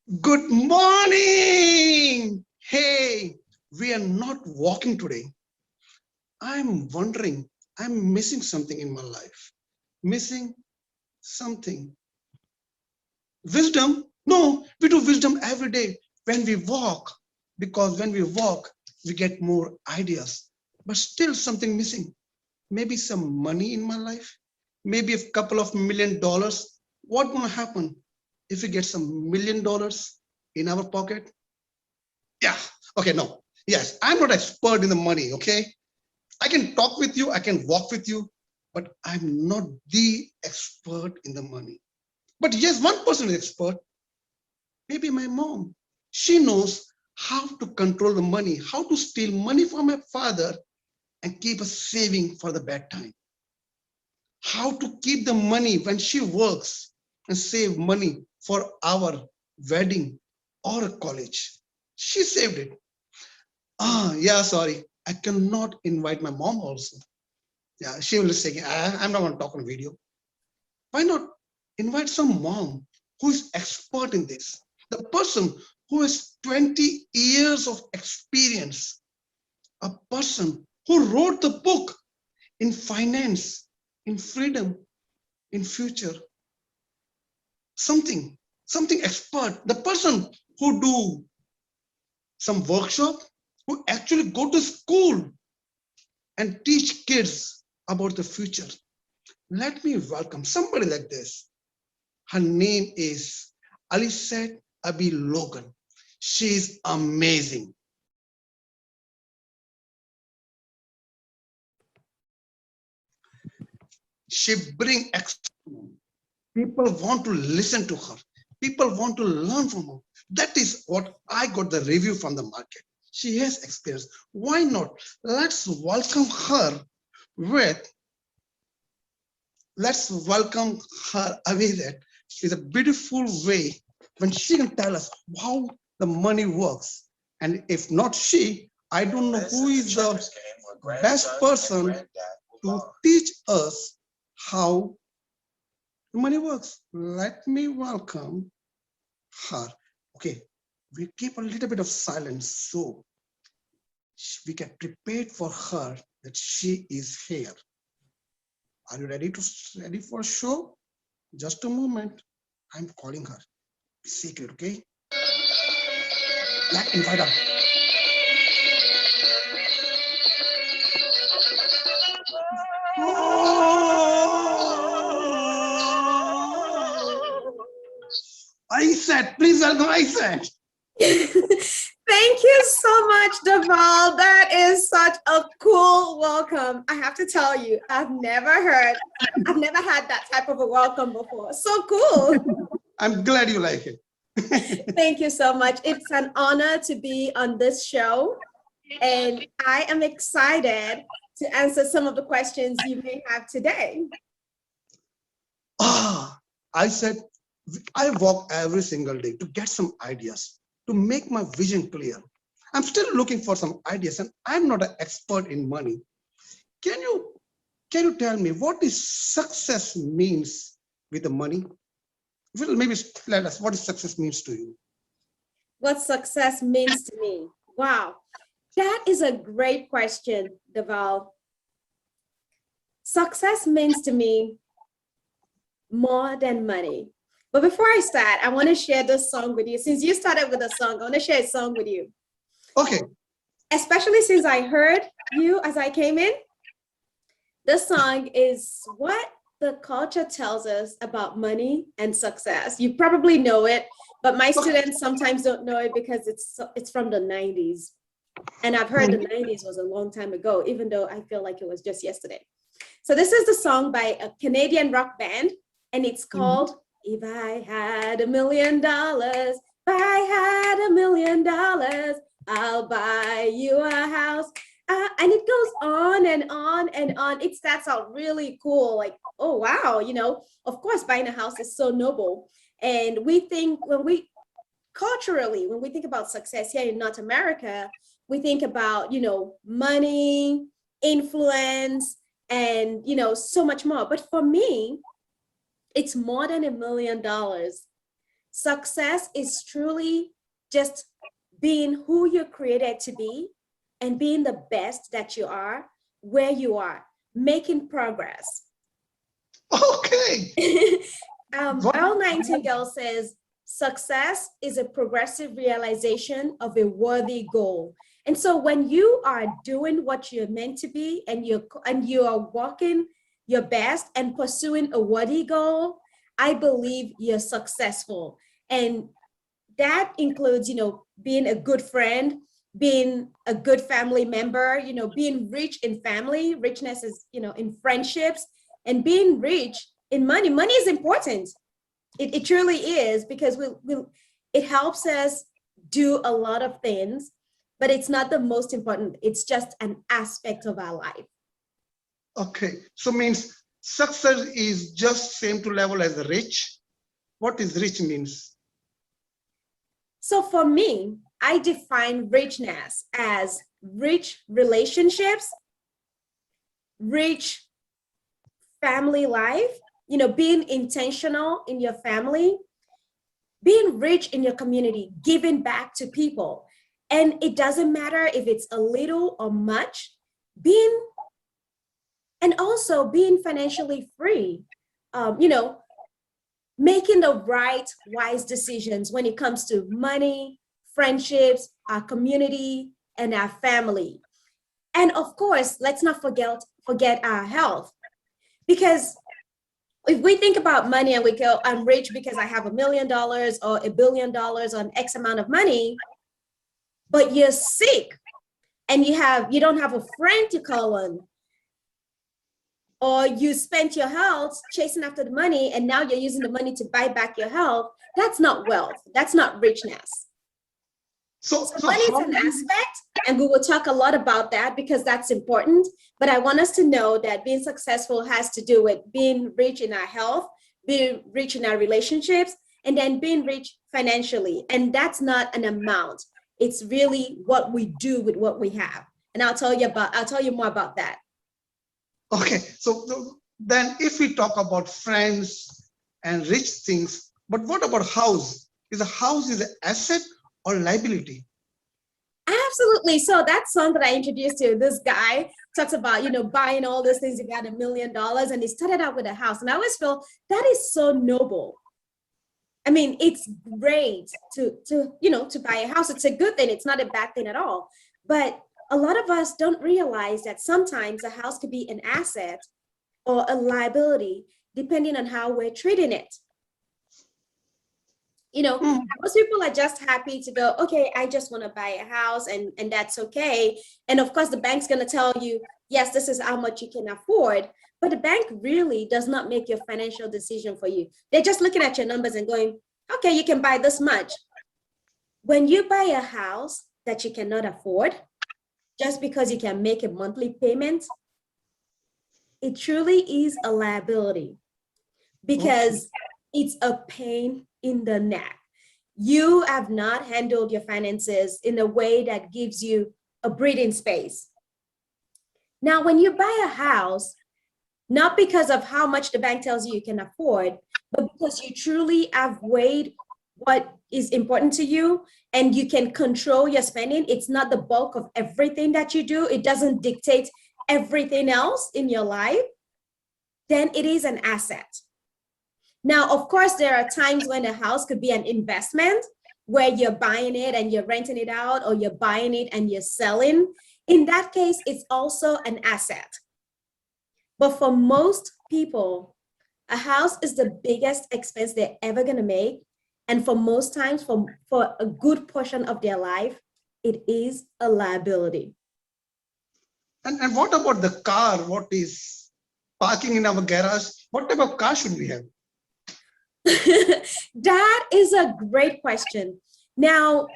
Good morning. Hey, we are not walking today. I'm wondering, I'm missing something in my life. Missing something. Wisdom? No, we do wisdom every day when we walk. Because when we walk, we get more ideas. But still something missing. Maybe some money in my life. Maybe a couple of $1 million. What gonna happen if we get some $1 million in our pocket? Yeah. Okay. No. Yes. I'm not expert in the money. Okay. I can talk with you. I can walk with you, but I'm not the expert in the money. But yes, one person is expert. Maybe my mom. She knows how to control the money, how to steal money from my father and keep a saving for the bad time. How to keep the money when she works and save money for our wedding or a college. She saved it. Yeah, sorry. I cannot invite my mom also. Yeah, she will say, I'm not going to talk on video. Why not invite some mom who is expert in this? The person who has 20 years of experience, a person who wrote the book in finance, in freedom, in future, something, something expert, the person who do some workshop, who actually go to school and teach kids about the future. Let me welcome somebody like this. Her name is Ayisat Abi Logan. She's amazing. She brings people want to listen to her. People want to learn from her. That is what I got the review from the market. She has experience. Why not? Let's welcome her with let's welcome her away that is a beautiful way when she can tell us how the money works. And if not she, I don't know who is the best person to teach us how the money works. Let me welcome her. Okay, we keep a little bit of silence so we get prepared for her that she is here. Are you ready for a show? Just a moment. I'm calling her. Be secret, okay? Let's invite her. Ayisat, please welcome Ayisat. Thank you so much, Deval. That is such a cool welcome. I have to tell you, I've never had that type of a welcome before. So cool. I'm glad you like it. Thank you so much. It's an honor to be on this show. And I am excited to answer some of the questions you may have today. Ayisat, I walk every single day to get some ideas, to make my vision clear. I'm still looking for some ideas and I'm not an expert in money. Can you tell me what is success means with the money? Well, maybe tell us what success means to you. What success means to me? Wow, that is a great question, Deval. Success means to me more than money. But before I start, I want to share this song with you. Since you started with a song, I want to share a song with you. Okay. Especially since I heard you as I came in. This song is what the culture tells us about money and success. You probably know it, but my students sometimes don't know it because it's from the 90s. And I've heard the 90s was a long time ago, even though I feel like it was just yesterday. So this is the song by a Canadian rock band, and it's called If I Had $1 Million, if I had $1 million, I'll buy you a house. And it goes on and on and on. It starts out really cool, like, oh, wow, you know, of course, buying a house is so noble. And we think culturally, when we think about success here in North America, we think about, you know, money, influence, and, you know, so much more. But for me, it's more than $1 million. success is truly just being who you're created to be and being the best that you are, where you are, making progress. Okay. What? Earl Nightingale says, success is a progressive realization of a worthy goal. And so when you are doing what you're meant to be and you are walking your best and pursuing a worthy goal, I believe you're successful. And that includes, being a good friend, being a good family member, being rich in family, richness is, in friendships, and being rich in money. Money is important. It truly is, because it helps us do a lot of things, but it's not the most important. It's just an aspect of our life. Okay. So means success is just same to level as rich. What is rich means? So for me, I define richness as rich relationships, rich family life, being intentional in your family, being rich in your community, giving back to people. And it doesn't matter if it's a little or much, and also being financially free, making the right, wise decisions when it comes to money, friendships, our community, and our family. And of course, let's not forget our health, because if we think about money and we go, I'm rich because I have $1 million or $1 billion on X amount of money, but you're sick and you don't have a friend to call on, or you spent your health chasing after the money and now you're using the money to buy back your health, that's not wealth. That's not richness. So money is an aspect, and we will talk a lot about that because that's important. But I want us to know that being successful has to do with being rich in our health, being rich in our relationships, and then being rich financially. And that's not an amount. It's really what we do with what we have. And I'll tell you more about that. Okay. So then if we talk about friends and rich things, but what about house? Is a house is an asset or liability? Absolutely. So that song that I introduced to, this guy talks about, buying all those things. He got $1 million and he started out with a house. And I always feel that is so noble. I mean, it's great to buy a house. It's a good thing. It's not a bad thing at all. But a lot of us don't realize that sometimes a house could be an asset or a liability, depending on how we're treating it. Most people are just happy to go, okay, I just want to buy a house, and that's okay. And of course, the bank's going to tell you, yes, this is how much you can afford. But the bank really does not make your financial decision for you. They're just looking at your numbers and going, okay, you can buy this much. When you buy a house that you cannot afford, just because you can make a monthly payment, it truly is a liability, because it's a pain in the neck. You have not handled your finances in a way that gives you a breathing space. Now, when you buy a house, not because of how much the bank tells you you can afford, but because you truly have weighed what is important to you and you can control your spending, it's not the bulk of everything that you do. It doesn't dictate everything else in your life, then it is an asset. Now, of course, there are times when a house could be an investment where you're buying it and you're renting it out, or you're buying it and you're selling. In that case, it's also an asset. But for most people, a house is the biggest expense they're ever going to make. And for most times, for a good portion of their life, it is a liability. And what about the car? What is parking in our garage? What type of car should we have? That is a great question. Now,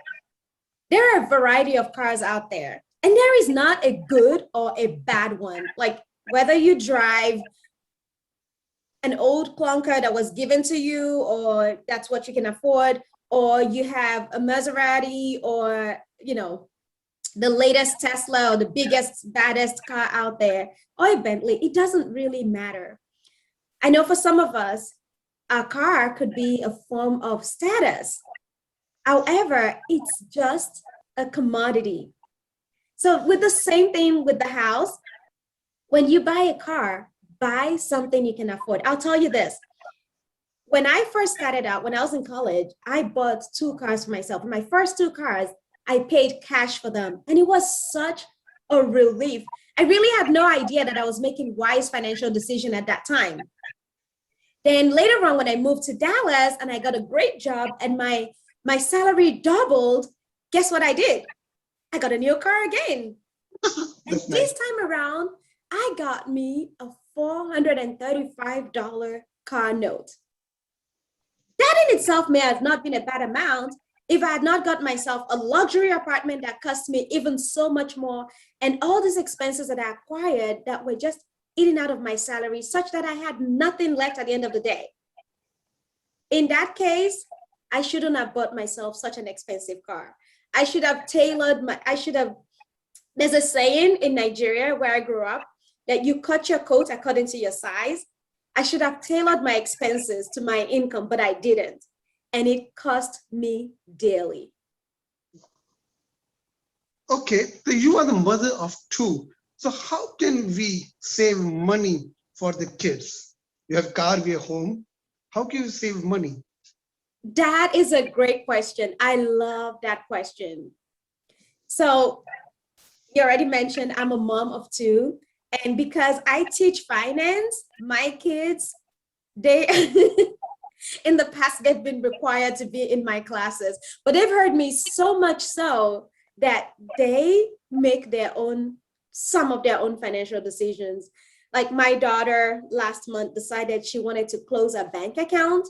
there are a variety of cars out there, and there is not a good or a bad one. Like, whether you drive an old clunker that was given to you, or that's what you can afford, or you have a Maserati, or, the latest Tesla, or the biggest, baddest car out there, or a Bentley, it doesn't really matter. I know for some of us, a car could be a form of status. However, it's just a commodity. So with the same thing with the house, when you buy a car, buy something you can afford. I'll tell you this. When I first started out, when I was in college, I bought 2 cars for myself. My first 2 cars, I paid cash for them. And it was such a relief. I really had no idea that I was making wise financial decision at that time. Then later on, when I moved to Dallas and I got a great job and my salary doubled, guess what I did? I got a new car again. And That's this nice. time around, I got me a $435 car note. That in itself may have not been a bad amount if I had not got myself a luxury apartment that cost me even so much more, and all these expenses that I acquired that were just eating out of my salary, such that I had nothing left at the end of the day. In that case, I shouldn't have bought myself such an expensive car. I should have there's a saying in Nigeria where I grew up that you cut your coat according to your size. I should have tailored my expenses to my income, but I didn't. And it cost me dearly. Okay, so you are the mother of two. So how can we save money for the kids? You have car, we have home. How can you save money? That is a great question. I love that question. So you already mentioned I'm a mom of 2. And because I teach finance, my kids, they in the past, they've been required to be in my classes, but they've heard me so much so that they make some of their own financial decisions. Like my daughter last month decided she wanted to close a bank account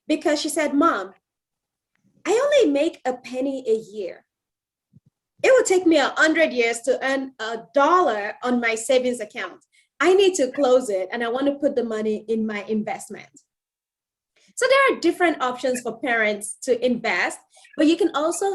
because she said, Mom, I only make a penny a year. It will take me 100 years to earn $1 on my savings account. I need to close it and I want to put the money in my investment. So there are different options for parents to invest, but you can also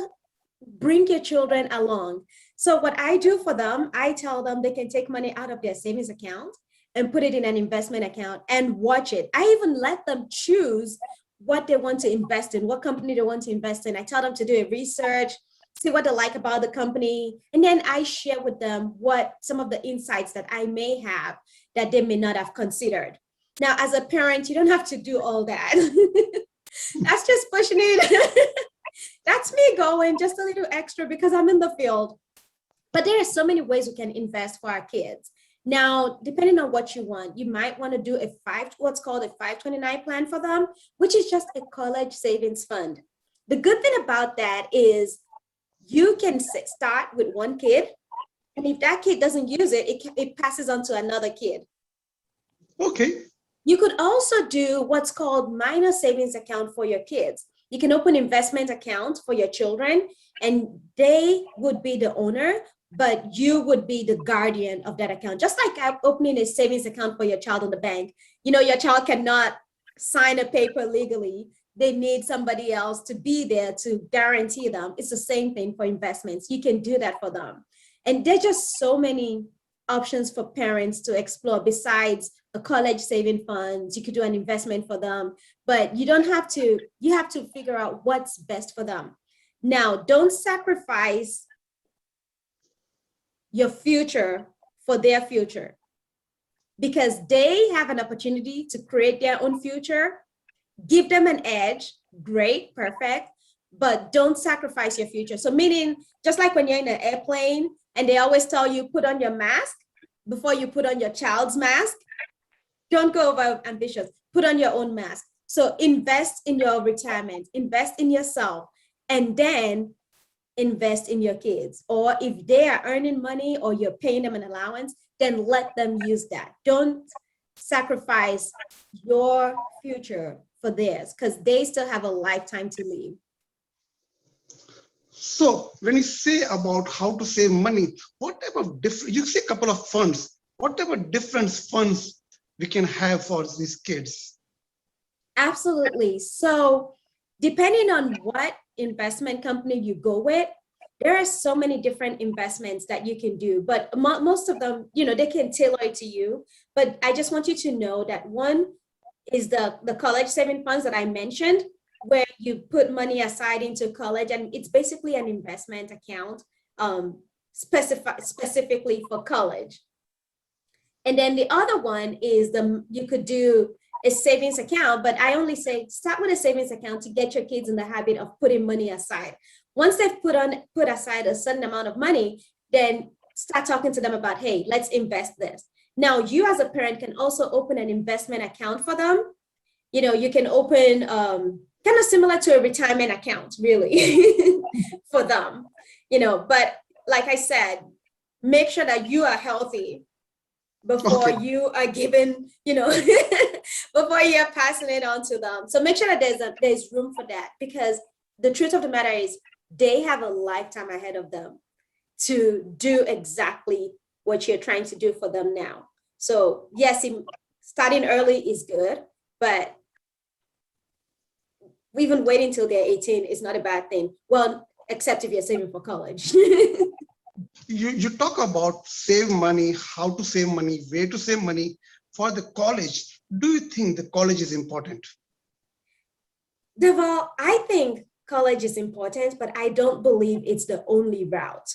bring your children along. So what I do for them, I tell them they can take money out of their savings account and put it in an investment account and watch it. I even let them choose what they want to invest in, what company they want to invest in. I tell them to do a research, see what they like about the company, and then I share with them what some of the insights that I may have that they may not have considered. Now, as a parent, you don't have to do all that. That's just pushing it. That's me going just a little extra because I'm in the field. But there are so many ways we can invest for our kids. Now, depending on what you want, you might want to do what's called a 529 plan for them, which is just a college savings fund. The good thing about that is you can start with one kid, and if that kid doesn't use it, it passes on to another kid. Okay. You could also do what's called minor savings account for your kids. You can open investment accounts for your children, and they would be the owner, but you would be the guardian of that account. Just like opening a savings account for your child in the bank. You know, your child cannot sign a paper legally. They need somebody else to be there to guarantee them. It's the same thing for investments. You can do that for them. And there's just so many options for parents to explore besides a college saving funds. You could do an investment for them, but you have to figure out what's best for them. Now, don't sacrifice your future for their future, because they have an opportunity to create their own future. Give them an edge, great, perfect, but don't sacrifice your future. So meaning, just like when you're in an airplane and they always tell you, put on your mask before you put on your child's mask, don't go over ambitious, put on your own mask. So invest in your retirement, invest in yourself, and then invest in your kids. Or if they are earning money or you're paying them an allowance, then let them use that. Don't sacrifice your future for theirs, because they still have a lifetime to live. So when you say about how to save money, what type of different, you say a couple of funds, what type of different funds we can have for these kids? Absolutely. So depending on what investment company you go with, there are so many different investments that you can do, but most of them, they can tailor it to you. But I just want you to know that one, is the college saving funds that I mentioned, where you put money aside into college, and it's basically an investment account specifically for college. And then the other one is you could do a savings account, but I only say start with a savings account to get your kids in the habit of putting money aside. Once they've put aside a certain amount of money, then start talking to them about, hey, let's invest this. Now, you as a parent can also open an investment account for them. You can open kind of similar to a retirement account, really, for them. But like I said, make sure that you are healthy before Okay. you are given, before you're passing it on to them. So make sure that there's room for that, because the truth of the matter is they have a lifetime ahead of them to do exactly what you're trying to do for them now. So yes, starting early is good, but even waiting till they're 18 is not a bad thing. Well, except if you're saving for college. You talk about save money, how to save money, where to save money for the college. Do you think the college is important? Deval, I think college is important, but I don't believe it's the only route.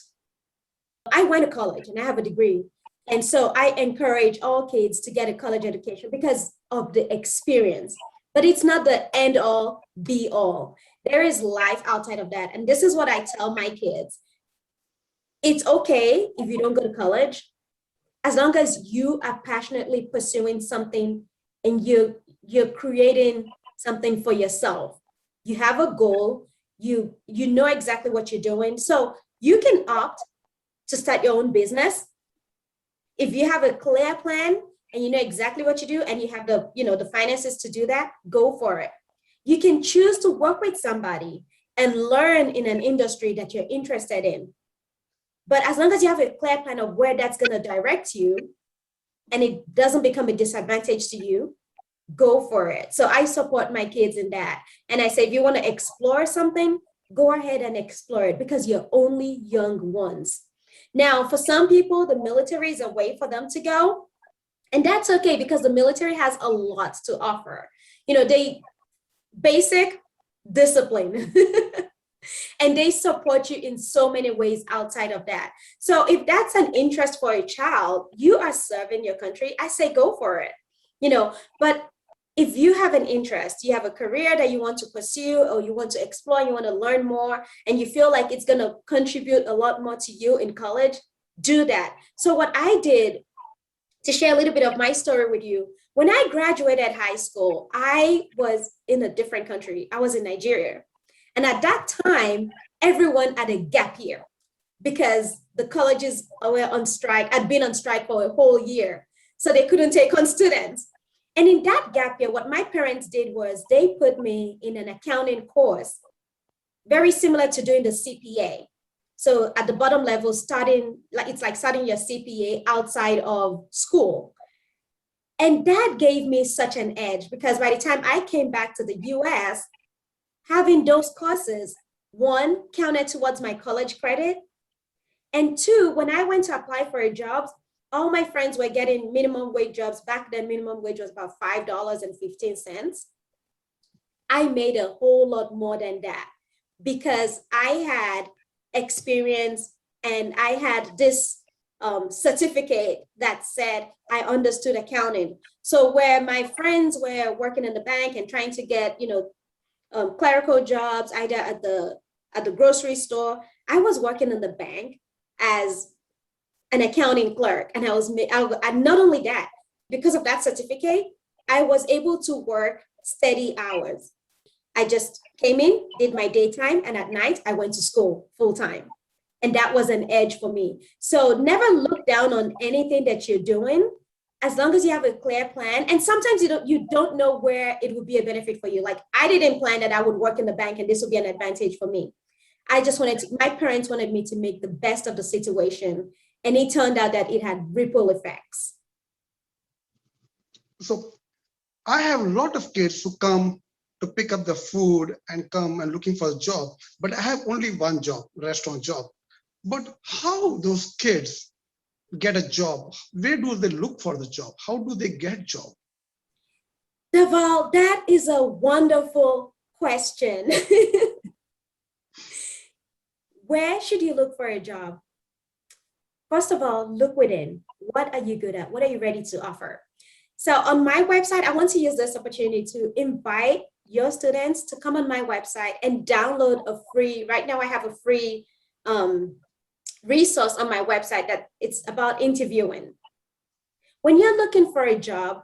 I went to college and I have a degree. And so I encourage all kids to get a college education because of the experience. But it's not the end all be all. There is life outside of that. And this is what I tell my kids. It's okay if you don't go to college, as long as you are passionately pursuing something and you're creating something for yourself. You have a goal, you know exactly what you're doing. So you can opt to start your own business. If you have a clear plan and you know exactly what you do and you have the finances to do that, go for it. You can choose to work with somebody and learn in an industry that you're interested in. But as long as you have a clear plan of where that's going to direct you and it doesn't become a disadvantage to you, go for it. So I support my kids in that. And I say, if you want to explore something, go ahead and explore it because you're only young ones. Now, for some people, the military is a way for them to go. And that's okay because the military has a lot to offer. They basic discipline. And they support you in so many ways outside of that. So if that's an interest for a child, you are serving your country, I say go for it. But if you have an interest, you have a career that you want to pursue or you want to explore, you want to learn more, and you feel like it's going to contribute a lot more to you in college, do that. So what I did, to share a little bit of my story with you, when I graduated high school, I was in a different country. I was in Nigeria. And at that time, everyone had a gap year because the colleges were on strike, had been on strike for a whole year. So they couldn't take on students. And in that gap year, what my parents did was they put me in an accounting course, very similar to doing the CPA. So at the bottom level, it's like starting your CPA outside of school. And that gave me such an edge because by the time I came back to the US, having those courses, one, counted towards my college credit. And two, when I went to apply for a job, all my friends were getting minimum wage jobs. Back then, minimum wage was about $5.15. I made a whole lot more than that because I had experience and I had this certificate that said I understood accounting. So where my friends were working in the bank and trying to get, clerical jobs, either at the grocery store, I was working in the bank as an accounting clerk. And not only that, because of that certificate, I was able to work steady hours. I just came in, did my daytime, and at night I went to school full time. And that was an edge for me. So never look down on anything that you're doing, as long as you have a clear plan. And sometimes you don't know where it would be a benefit for you. Like I didn't plan that I would work in the bank and this would be an advantage for me. My parents wanted me to make the best of the situation. And it turned out that it had ripple effects. So I have a lot of kids who come to pick up the food and come and looking for a job, but I have only one job, restaurant job. But how those kids get a job? Where do they look for the job? How do they get job? Deval, that is a wonderful question. Where should you look for a job? First of all, look within. What are you good at? What are you ready to offer? So on my website, I want to use this opportunity to invite your students to come on my website and download a free, right now I have a free resource on my website that it's about interviewing. When you're looking for a job,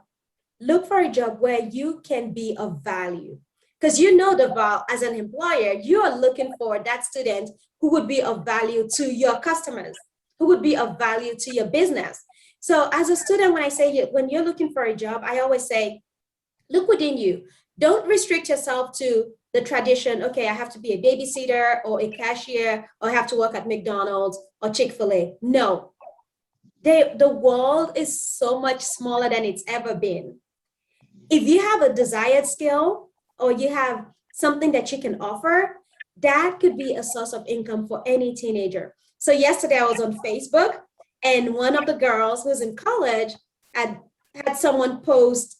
look for a job where you can be of value. Because you know, Deval, as an employer, you are looking for that student who would be of value to your customers, who would be of value to your business. So as a student, when I say, when you're looking for a job, I always say, look within you. Don't restrict yourself to the tradition, okay, I have to be a babysitter or a cashier, or I have to work at McDonald's or Chick-fil-A. No, the world is so much smaller than it's ever been. If you have a desired skill or you have something that you can offer, that could be a source of income for any teenager. So yesterday I was on Facebook, and one of the girls who's in college had someone post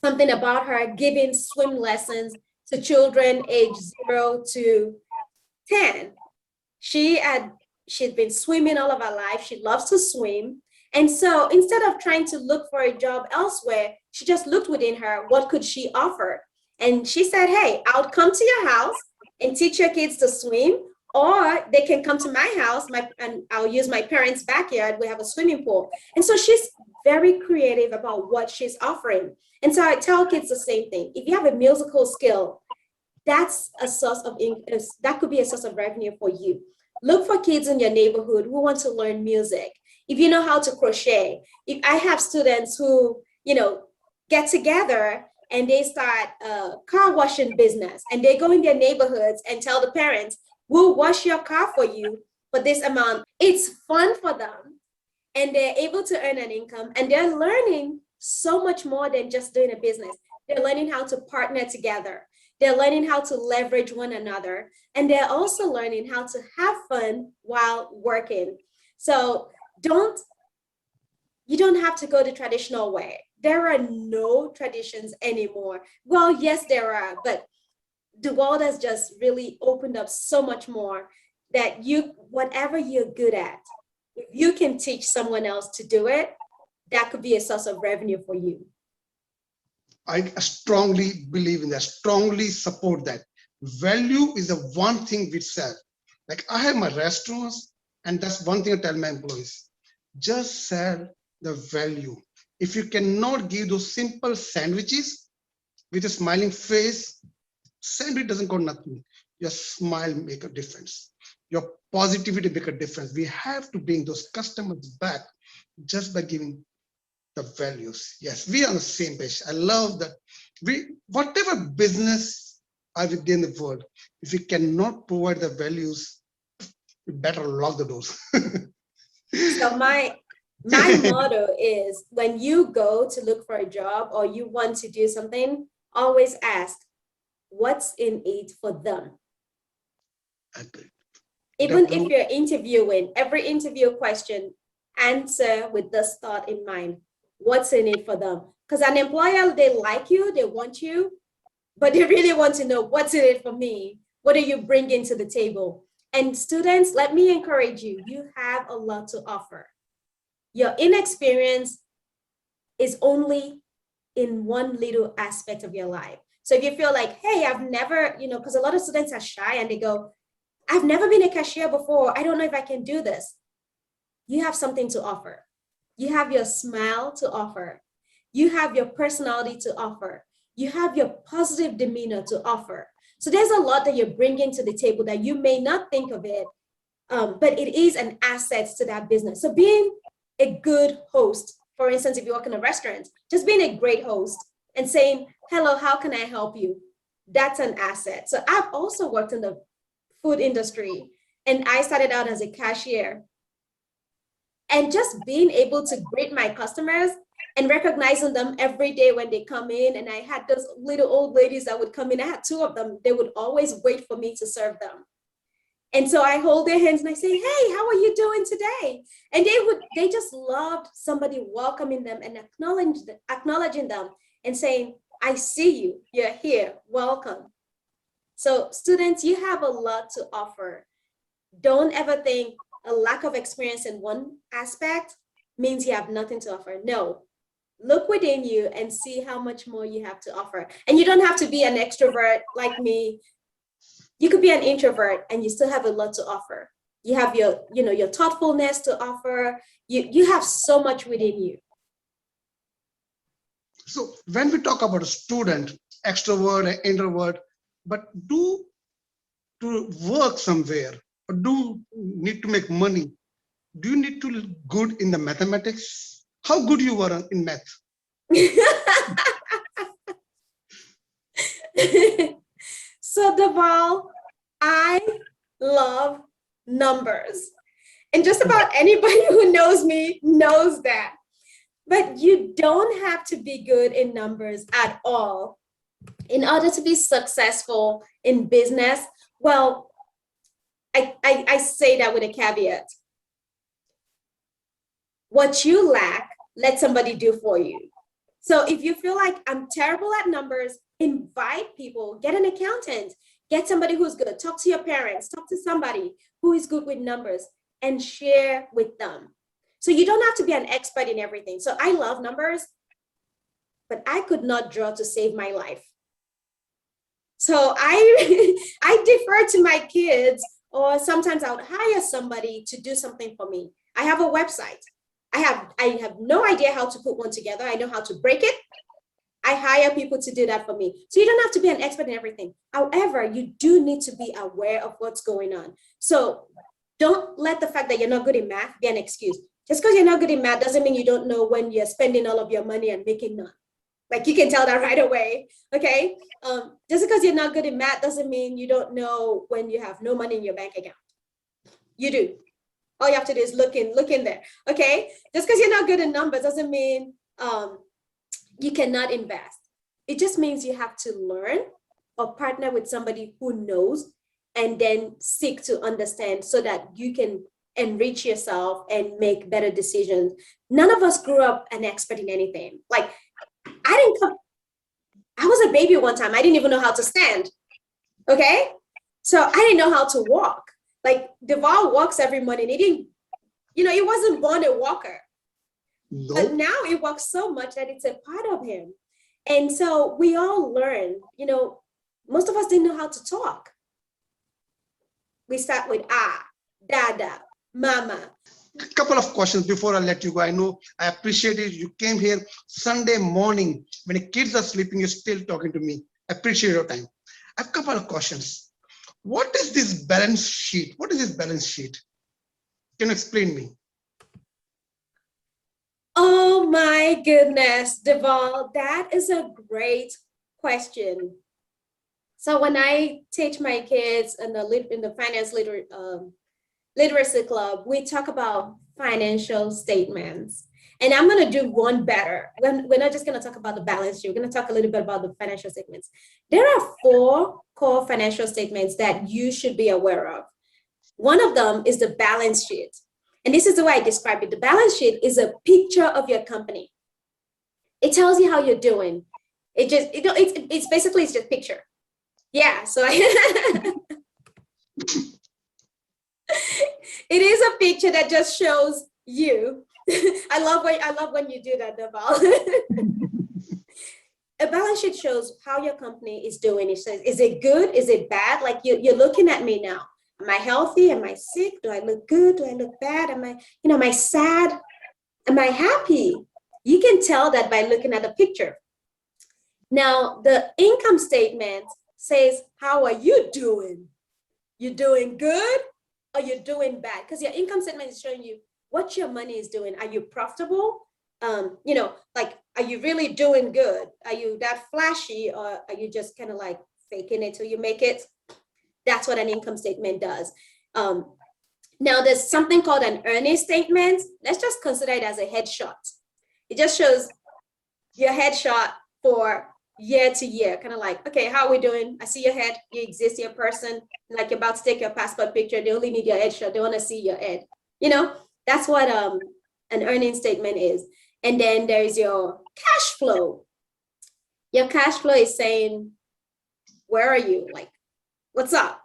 something about her giving swim lessons to children age 0 to 10. She'd been swimming all of her life. She loves to swim. And so instead of trying to look for a job elsewhere, she just looked within her, what could she offer? And she said, hey, I'll come to your house and teach your kids to swim, or they can come to my house and I'll use my parents' backyard. We have a swimming pool. And so she's very creative about what she's offering. And so I tell kids the same thing. If you have a musical skill, that's a source of income. That could be a source of revenue for you. Look for kids in your neighborhood who want to learn music. If you know how to crochet, if I have students who, get together and they start a car washing business, and they go in their neighborhoods and tell the parents, we'll wash your car for you for this amount. It's fun for them, and they're able to earn an income, and they're learning so much more than just doing a business. They're learning how to partner together. They're learning how to leverage one another, and they're also learning how to have fun while working. So you don't have to go the traditional way. There are no traditions anymore. Well, yes, there are, but the world has just really opened up so much more that whatever you're good at, if you can teach someone else to do it, that could be a source of revenue for you. I strongly believe in that, strongly support that. Value is the one thing we sell. Like I have my restaurants, and that's one thing I tell my employees, just sell the value. If you cannot give those simple sandwiches with a smiling face, sandwich doesn't cost nothing. Your smile make a difference. Your positivity make a difference. We have to bring those customers back just by giving the values. Yes, we are on the same page. I love that. Whatever business are within the world, if we cannot provide the values, we better lock the doors. So my motto is, when you go to look for a job or you want to do something, always ask, what's in it for them? Even if you're interviewing, every interview question, answer with this thought in mind. What's in it for them? Because an employer, they like you, they want you, but they really want to know, what's in it for me? What are you bringing to the table? And students, let me encourage you, you have a lot to offer. Your inexperience is only in one little aspect of your life. So if you feel like, hey, I've never, because a lot of students are shy and they go, I've never been a cashier before, I don't know if I can do this. You have something to offer. You have your smile to offer. You have your personality to offer. You have your positive demeanor to offer. So there's a lot that you're bringing to the table that you may not think of it, but it is an asset to that business. So being a good host, for instance, if you work in a restaurant, just being a great host and saying, hello, how can I help you? That's an asset. So I've also worked in the food industry, and I started out as a cashier. And just being able to greet my customers and recognizing them every day when they come in. And I had those little old ladies that would come in. I had two of them. They would always wait for me to serve them. And so I hold their hands and I say, hey, how are you doing today? And they just loved somebody welcoming them and acknowledging them and saying, I see you. You're here. Welcome. So students, you have a lot to offer. Don't ever think a lack of experience in one aspect means you have nothing to offer. No, look within you and see how much more you have to offer. And you don't have to be an extrovert like me. You could be an introvert and you still have a lot to offer. You have your, your thoughtfulness to offer. You have so much within you. So when we talk about a student, extrovert and introvert, but do to work somewhere or do need to make money, do you need to be good in the mathematics? How good you were in math? So Deval, I love numbers. And just about anybody who knows me knows that. But you don't have to be good in numbers at all in order to be successful in business. Well, I say that with a caveat. What you lack, let somebody do for you. So if you feel like I'm terrible at numbers, invite people, get an accountant, get somebody who's good, talk to your parents, talk to somebody who is good with numbers and share with them. So you don't have to be an expert in everything. So I love numbers, but I could not draw to save my life. So I, I defer to my kids, or sometimes I would hire somebody to do something for me. I have a website. I have no idea how to put one together. I know how to break it. I hire people to do that for me. So you don't have to be an expert in everything. However, you do need to be aware of what's going on. So don't let the fact that you're not good in math be an excuse. Just because you're not good in math doesn't mean you don't know when you're spending all of your money and making none. Like you can tell that right away, okay? Just because you're not good in math doesn't mean you don't know when you have no money in your bank account. You do. All you have to do is look in there, okay? Just because you're not good in numbers doesn't mean you cannot invest. It just means you have to learn or partner with somebody who knows and then seek to understand so that you can enrich yourself and make better decisions. None of us grew up an expert in anything. Like I was a baby one time. I didn't even know how to stand, okay? So I didn't know how to walk. Like Deval walks every morning. He didn't, he wasn't born a walker. No. But now it walks so much that it's a part of him. And so we all learn, most of us didn't know how to talk. We start with dada, mama. A couple of questions before I let you go. I know I appreciate it. You came here Sunday morning when the kids are sleeping, you're still talking to me. I appreciate your time. I have a couple of questions. What is this balance sheet? What is this balance sheet? Can you explain me? Oh my goodness, Deval, that is a great question. So when I teach my kids in the finance literacy club, we talk about financial statements. And I'm going to do one better. We're not just going to talk about the balance sheet. We're going to talk a little bit about the financial statements. There are 4 core financial statements that you should be aware of. One of them is the balance sheet. And this is the way I describe it. The balance sheet is a picture of your company. It tells you how you're doing. It's basically it's just picture. Yeah, so it is a picture that just shows you. I love when you do that, Deval. A balance sheet shows how your company is doing. It says, is it good? Is it bad? Like you're looking at me now. Am I healthy? Am I sick? Do I look good? Do I look bad? Am I sad? Am I happy? You can tell that by looking at the picture. Now, the income statement says, how are you doing? You doing good or you're doing bad? Because your income statement is showing you what your money is doing. Are you profitable? Like, are you really doing good? Are you that flashy or are you just kind of like faking it till you make it? That's what an income statement does. Now there's something called an earnings statement. Let's just consider it as a headshot. It just shows your headshot for year to year, kind of like, okay, how are we doing? I see your head, you exist, you're a person, like you're about to take your passport picture. They only need your headshot. They want to see your head. That's what an earnings statement is. And then there's your cash flow. Your cash flow is saying, where are you? Like, what's up?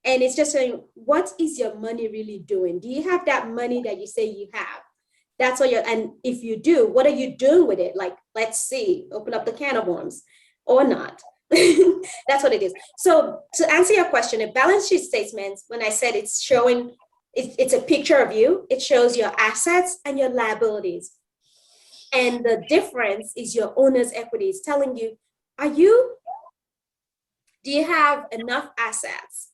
And it's just saying, what is your money really doing? Do you have that money that you say you have? That's what you're, and if you do, what are you doing with it? Like, let's see, open up the can of worms or not. That's what it is. So to answer your question, a balance sheet statement, when I said it's showing, it's a picture of you, it shows your assets and your liabilities. And the difference is your owner's equity. It's telling you, do you have enough assets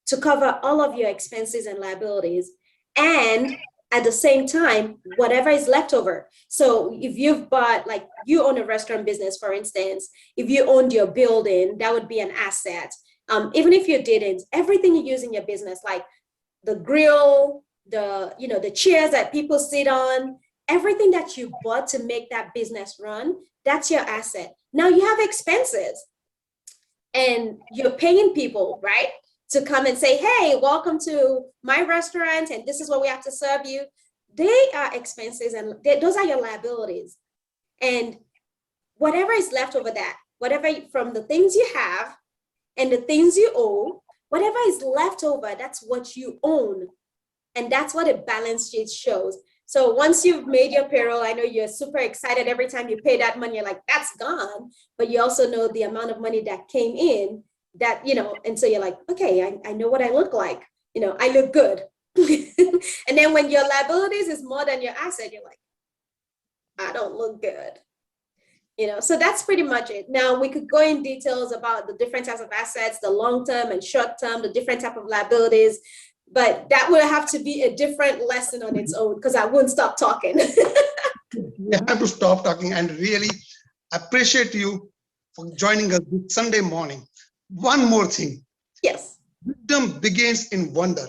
to cover all of your expenses and liabilities? And at the same time, whatever is left over. So if you've bought, like you own a restaurant business, for instance, if you owned your building, that would be an asset. Even if you didn't, everything you use in your business, like the grill, the chairs that people sit on, everything that you bought to make that business run, that's your asset. Now you have expenses and you're paying people, right? To come and say, hey, welcome to my restaurant, and this is what we have to serve you. They are expenses, and those are your liabilities. And whatever is left over that, whatever from the things you have and the things you owe, whatever is left over, that's what you own. And that's what a balance sheet shows. So once you've made your payroll, I know you're super excited every time you pay that money, you're like, that's gone. But you also know the amount of money that came in, that, and so you're like, okay, I know what I look like. I look good. And then when your liabilities is more than your asset, you're like, I don't look good. So that's pretty much it. Now we could go in details about the different types of assets, the long-term and short-term, the different type of liabilities, but that will have to be a different lesson on its own because I wouldn't stop talking. We have to stop talking and really appreciate you for joining us this Sunday morning. One more thing. Yes. Wisdom begins in wonder.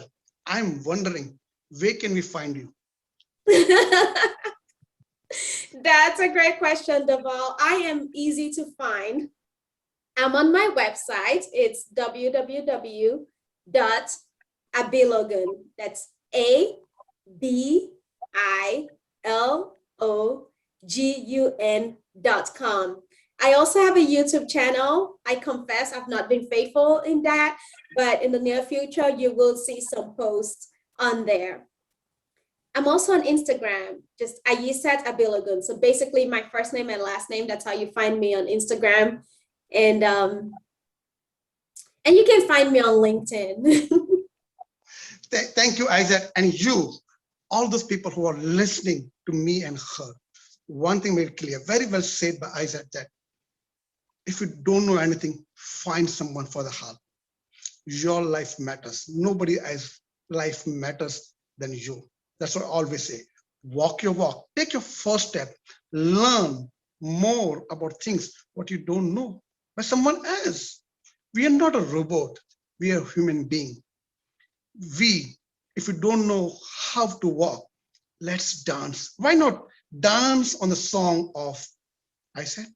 I'm wondering, where can we find you? That's a great question, Deval. I am easy to find. I'm on my website. It's www.abilogun. That's ABILOGUN.com. I also have a YouTube channel. I confess I've not been faithful in that, but in the near future, you will see some posts on there. I'm also on Instagram, just Ayisat Abilogun. So basically my first name and last name, that's how you find me on Instagram. And you can find me on LinkedIn. Thank you, Ayisat, and you, all those people who are listening to me and her. One thing made clear, very well said by Ayisat, that if you don't know anything, find someone for the help. Your life matters. Nobody else's life matters than you. That's what I always say. Walk your walk. Take your first step. Learn more about things what you don't know by someone else. We are not a robot. We are a human being. If you don't know how to walk, let's dance. Why not dance on the song of Ayisat?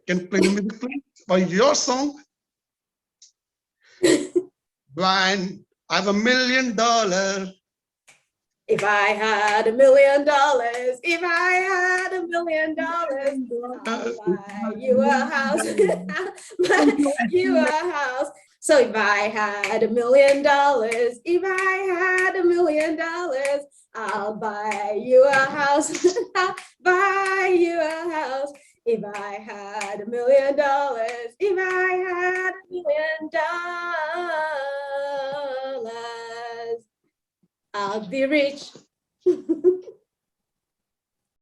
Can play the music, please? Or your song? Blind, I have $1 million. If I had $1 million, if I had $1 million, I'll buy you a house, buy you a house. So if I had $1 million, if I had $1 million, I'll buy you a house, I'll buy you a house. If I had $1 million, if I had $1 million, I'll be rich.